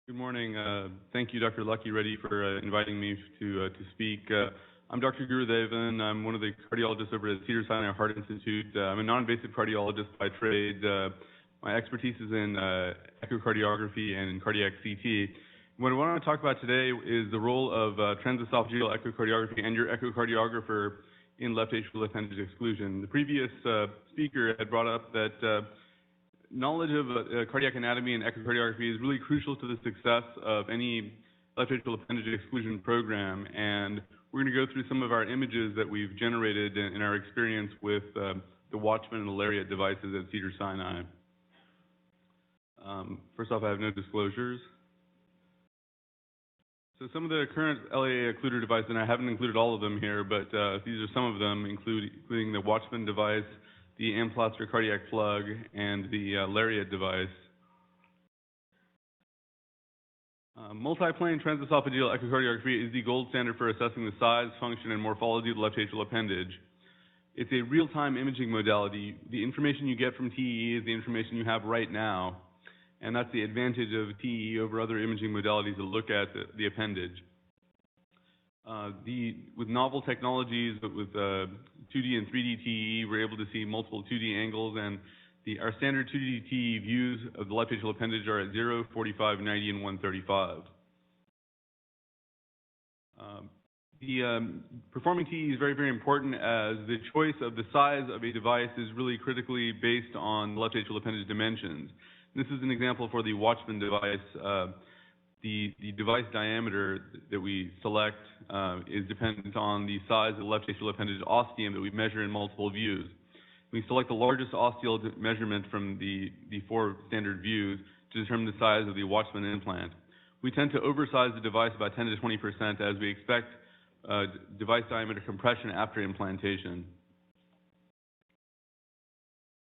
Good morning. Thank you, Dr. Lucky Reddy, for inviting me to speak. I'm Dr. Gurudevan. I'm one of the cardiologists over at Cedars-Sinai Heart Institute. I'm a non-invasive cardiologist by trade. My expertise is in echocardiography and in cardiac CT. What I want to talk about today is the role of transesophageal echocardiography and your echocardiographer in left atrial appendage exclusion. The previous speaker had brought up that knowledge of cardiac anatomy and echocardiography is really crucial to the success of any left atrial appendage exclusion program, and we're going to go through some of our images that we've generated in our experience with the Watchman and the LAA devices at Cedars-Sinai. First off, I have no disclosures. So some of the current LAA occluder devices, and I haven't included all of them here, but these are some of them, including the Watchman device, the Amplaster cardiac plug, and the Lariat device. Multiplane transesophageal echocardiography is the gold standard for assessing the size, function, and morphology of the left atrial appendage. It's a real-time imaging modality. The information you get from TEE is the information you have right now, and that's the advantage of TEE over other imaging modalities that look at the appendage. With novel technologies, but with 2D and 3D TEE, we're able to see multiple 2D angles, and our standard 2D TEE views of the left atrial appendage are at 0, 45, 90, and 135. Performing TEE is very, very important, as the choice of the size of a device is really critically based on left atrial appendage dimensions. This is an example for the Watchman device. The device diameter that we select is dependent on the size of the left atrial appendage ostium that we measure in multiple views. We select the largest ostial measurement from the 4 standard views to determine the size of the Watchman implant. We tend to oversize the device about 10 to 20% as we expect device diameter compression after implantation.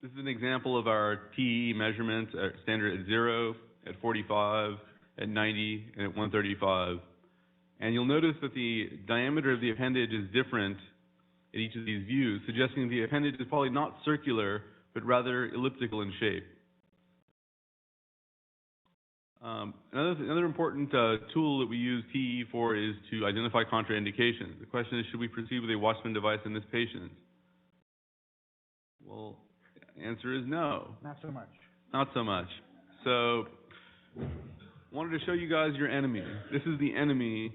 This is an example of our TEE measurements standard at 0, at 45, at 90, and at 135. And you'll notice that the diameter of the appendage is different at each of these views, suggesting the appendage is probably not circular, but rather elliptical in shape. Another important tool that we use TEE for is to identify contraindications. The question is, should we proceed with a Watchman device in this patient? Well, the answer is no. Not so much. Not so much. So, wanted to show you guys your enemy. This is the enemy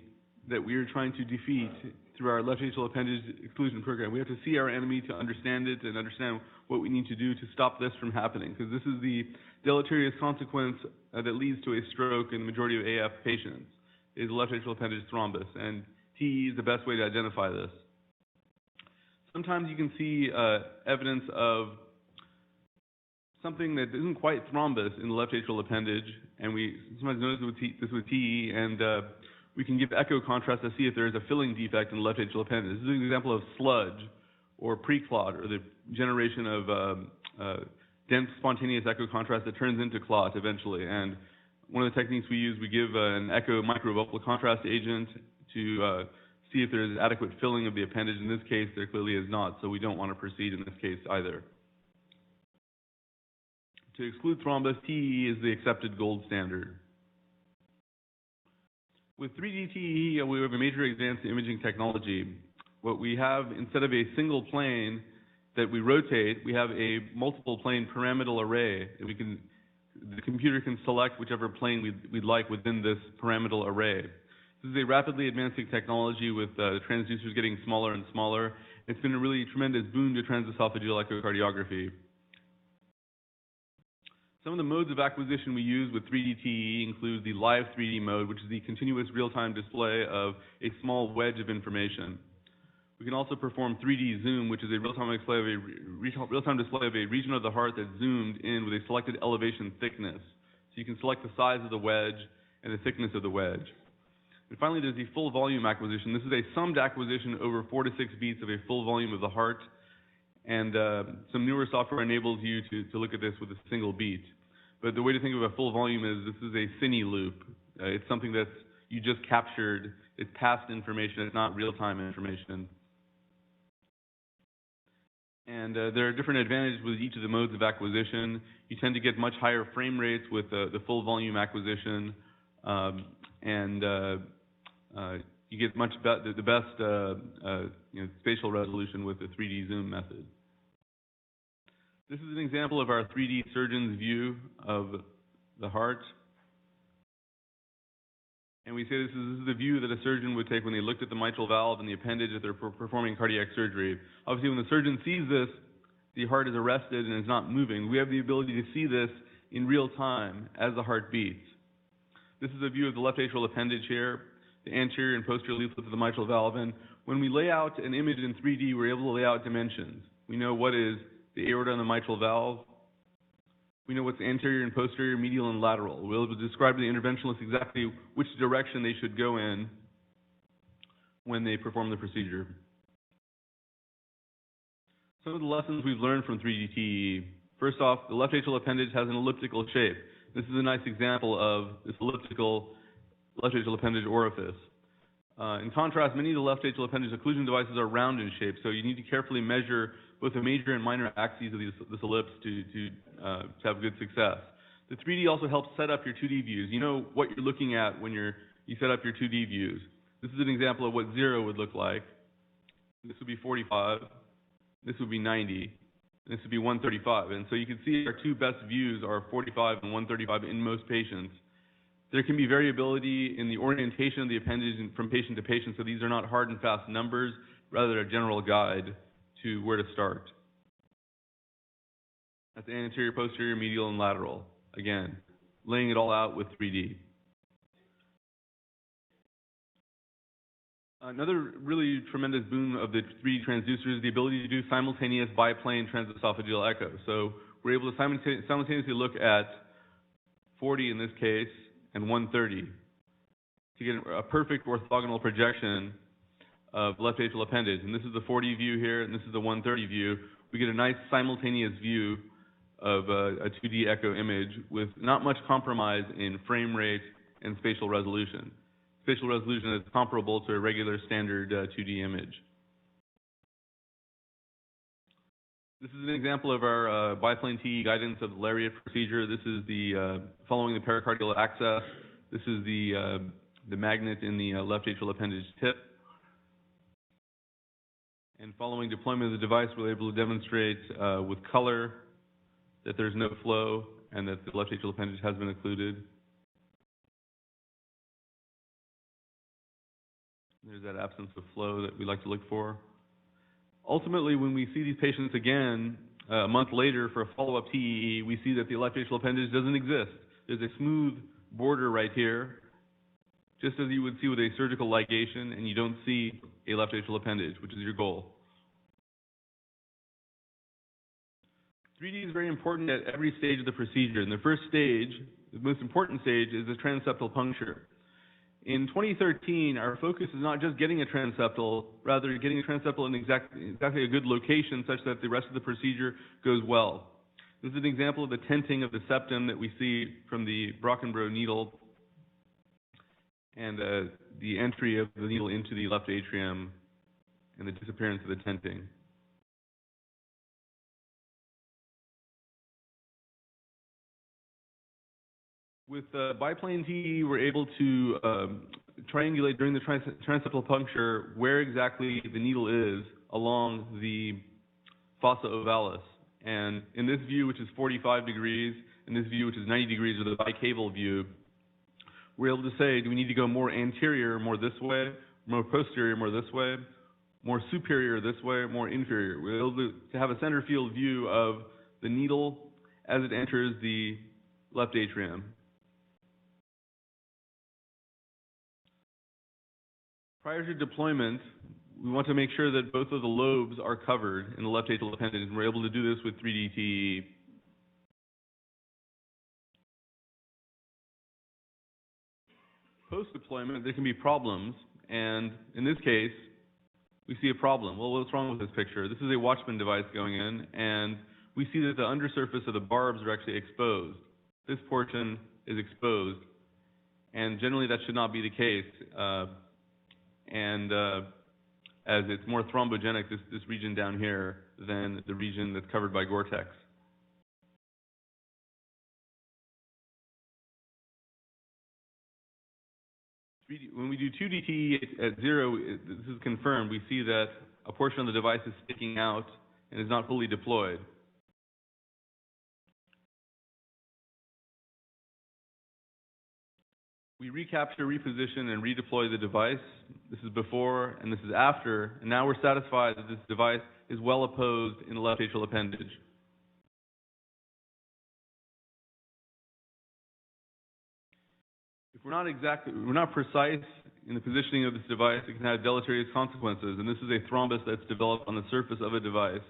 that we are trying to defeat through our left atrial appendage exclusion program. We have to see our enemy to understand it and understand what we need to do to stop this from happening, because this is the deleterious consequence that leads to a stroke in the majority of AF patients, is left atrial appendage thrombus, and TEE is the best way to identify this. Sometimes you can see evidence of something that isn't quite thrombus in the left atrial appendage, and we sometimes notice this with TEE, and we can give echo contrast to see if there is a filling defect in the left atrial appendage. This is an example of sludge or pre-clot, or the generation of dense spontaneous echo contrast that turns into clot eventually. And one of the techniques we use, we give an echo microvocal contrast agent to see if there is adequate filling of the appendage. In this case, there clearly is not, so we don't want to proceed in this case either. To exclude thrombus, TEE is the accepted gold standard. With 3D TEE, we have a major advance in imaging technology. What we have, instead of a single plane that we rotate, we have a multiple plane pyramidal array. The computer can select whichever plane we'd like within this pyramidal array. This is a rapidly advancing technology with transducers getting smaller and smaller. It's been a really tremendous boon to transesophageal echocardiography. Some of the modes of acquisition we use with 3D TEE include the live 3D mode, which is the continuous real-time display of a small wedge of information. We can also perform 3D zoom, which is a real-time display of a region of the heart that's zoomed in with a selected elevation thickness. So you can select the size of the wedge and the thickness of the wedge. And finally, there's the full volume acquisition. This is a summed acquisition over 4 to 6 beats of a full volume of the heart. And some newer software enables you to look at this with a single beat. But the way to think of a full volume is this is a cine loop. It's something that you just captured. It's past information. It's not real-time information. And there are different advantages with each of the modes of acquisition. You tend to get much higher frame rates with the full volume acquisition. and you get the best spatial resolution with the 3D zoom method. This is an example of our 3D surgeon's view of the heart. And we say this is the view that a surgeon would take when they looked at the mitral valve and the appendage that they're performing cardiac surgery. Obviously, when the surgeon sees this, the heart is arrested and is not moving. We have the ability to see this in real time as the heart beats. This is a view of the left atrial appendage here, the anterior and posterior leaflets of the mitral valve. And when we lay out an image in 3D, we're able to lay out dimensions. We know what is the aorta and the mitral valve. We know what's anterior and posterior, medial and lateral. We'll be able to describe to the interventionalist exactly which direction they should go in when they perform the procedure. Some of the lessons we've learned from 3D TEE. First off, the left atrial appendage has an elliptical shape. This is a nice example of this elliptical left atrial appendage orifice. In contrast, many of the left atrial appendage occlusion devices are round in shape, so you need to carefully measure both the major and minor axes of this ellipse to have good success. The 3D also helps set up your 2D views. You know what you're looking at when you set up your 2D views. This is an example of what 0 would look like. This would be 45. This would be 90. And this would be 135. And so you can see our two best views are 45 and 135 in most patients. There can be variability in the orientation of the appendage from patient to patient, so these are not hard and fast numbers, rather a general guide to where to start. That's anterior, posterior, medial, and lateral. Again, laying it all out with 3D. Another really tremendous boon of the 3D transducer is the ability to do simultaneous biplane transesophageal echo. So we're able to simultaneously look at 40 in this case and 130 to get a perfect orthogonal projection of left atrial appendage. And this is the 40 view here, and this is the 130 view. We get a nice simultaneous view of a 2D echo image with not much compromise in frame rate and spatial resolution. Spatial resolution is comparable to a regular standard 2D image. This is an example of our biplane TE guidance of the lariat procedure. This is the following the pericardial access. This is the magnet in the left atrial appendage tip. And following deployment of the device, we're able to demonstrate with color that there's no flow and that the left atrial appendage has been occluded. There's that absence of flow that we like to look for. Ultimately, when we see these patients again a month later for a follow-up TEE, we see that the left atrial appendage doesn't exist. There's a smooth border right here, just as you would see with a surgical ligation, and you don't see a left atrial appendage, which is your goal. 3D is very important at every stage of the procedure. In the first stage, the most important stage, is the transeptal puncture. In 2013, our focus is not just getting a transeptal, rather getting a transeptal in exactly a good location such that the rest of the procedure goes well. This is an example of the tenting of the septum that we see from the Brockenbrough needle and the entry of the needle into the left atrium and the disappearance of the tenting. With biplane TE, we're able to triangulate during the transeptal puncture where exactly the needle is along the fossa ovalis. And in this view, which is 45 degrees, in this view, which is 90 degrees, or the bicaval view, we're able to say, do we need to go more anterior, more this way, more posterior, more this way, more superior this way, more inferior? We're able to have a center field view of the needle as it enters the left atrium. Prior to deployment, we want to make sure that both of the lobes are covered in the left atrial appendage, and we're able to do this with 3D TE. Post-deployment, there can be problems, and in this case, we see a problem. Well, what's wrong with this picture? This is a Watchman device going in, and we see that the undersurface of the barbs are actually exposed. This portion is exposed, and generally that should not be the case. As it's more thrombogenic, this region down here, than the region that's covered by Gore-Tex. When we do 2D TEE at 0, this is confirmed. We see that a portion of the device is sticking out and is not fully deployed. We recapture, reposition, and redeploy the device. This is before and this is after, and now we're satisfied that this device is well opposed in the left atrial appendage. If we're not precise in the positioning of this device, it can have deleterious consequences, and this is a thrombus that's developed on the surface of a device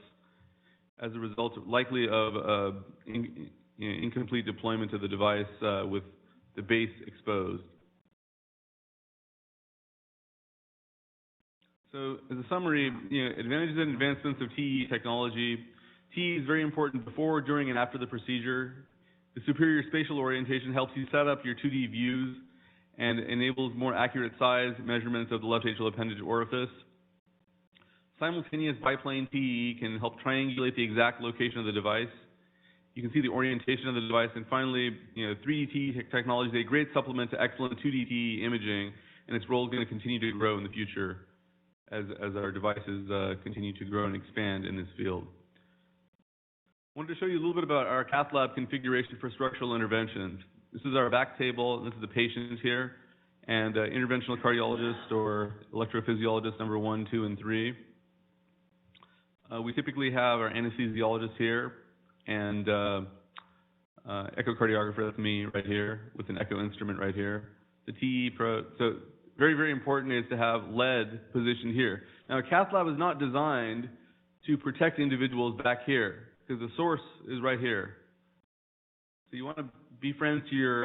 as a result likely of incomplete deployment of the device with the base exposed. So, as a summary, advantages and advancements of TEE technology. TEE is very important before, during, and after the procedure. The superior spatial orientation helps you set up your 2D views and enables more accurate size measurements of the left atrial appendage orifice. Simultaneous biplane TEE can help triangulate the exact location of the device. You can see the orientation of the device, and finally, 3D TEE technology is a great supplement to excellent 2D TEE imaging, and its role is going to continue to grow in the future as our devices continue to grow and expand in this field. I wanted to show you a little bit about our cath lab configuration for structural interventions. This is our back table. This is the patient here, and interventional cardiologist or electrophysiologist number 1, 2, and 3. We typically have our anesthesiologist here, and echocardiographer, that's me right here, with an echo instrument right here. The TEE Pro, so very, very important is to have lead positioned here. Now, a cath lab is not designed to protect individuals back here, because the source is right here. So you want to be friends to your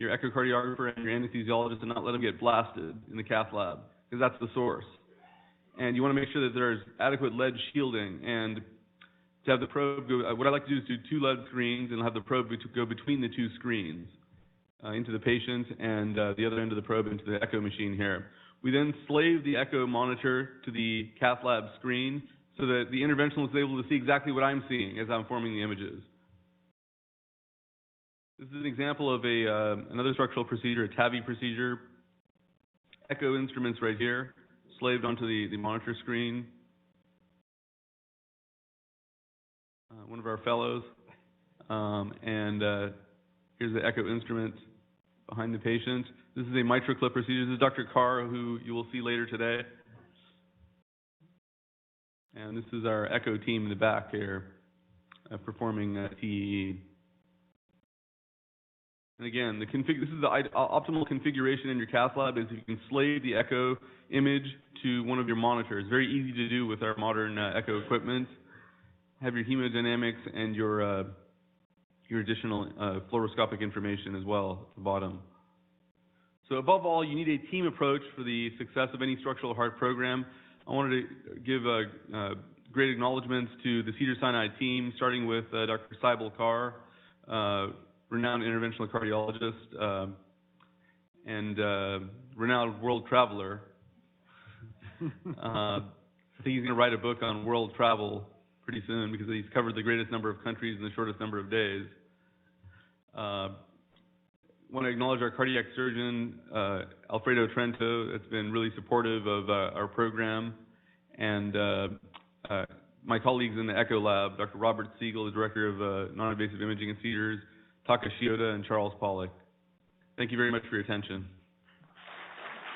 echocardiographer and your anesthesiologist and not let them get blasted in the cath lab, because that's the source. And you want to make sure that there's adequate lead shielding, and to have the probe go, what I like to do is do 2 lead screens and have the probe go between the 2 screens into the patient, and the other end of the probe into the echo machine here. We then slave the echo monitor to the cath lab screen so that the interventionalist is able to see exactly what I'm seeing as I'm forming the images. This is an example of another structural procedure, a TAVI procedure. Echo instruments right here, slaved onto the monitor screen. One of our fellows. Here's the echo instrument behind the patient. This is a MitraClip procedure. This is Dr. Carr, who you will see later today. And this is our echo team in the back here, performing TEE. And again, this is the optimal configuration in your cath lab is if you can slave the echo image to one of your monitors. Very easy to do with our modern echo equipment. Have your hemodynamics and your additional fluoroscopic information as well at the bottom. So above all, you need a team approach for the success of any structural heart program. I wanted to give great acknowledgments to the Cedars-Sinai team, starting with Dr. Saibal Carr, renowned interventional cardiologist and renowned world traveler. I think he's going to write a book on world travel pretty soon because he's covered the greatest number of countries in the shortest number of days. Want to acknowledge our cardiac surgeon, Alfredo Trento, that's been really supportive of our program, and my colleagues in the Echo Lab, Dr. Robert Siegel, the Director of Non-Invasive Imaging at Cedars, Taka Shioda, and Charles Pollack. Thank you very much for your attention.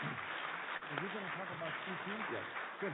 Are you going to talk about CT? Yes. Good.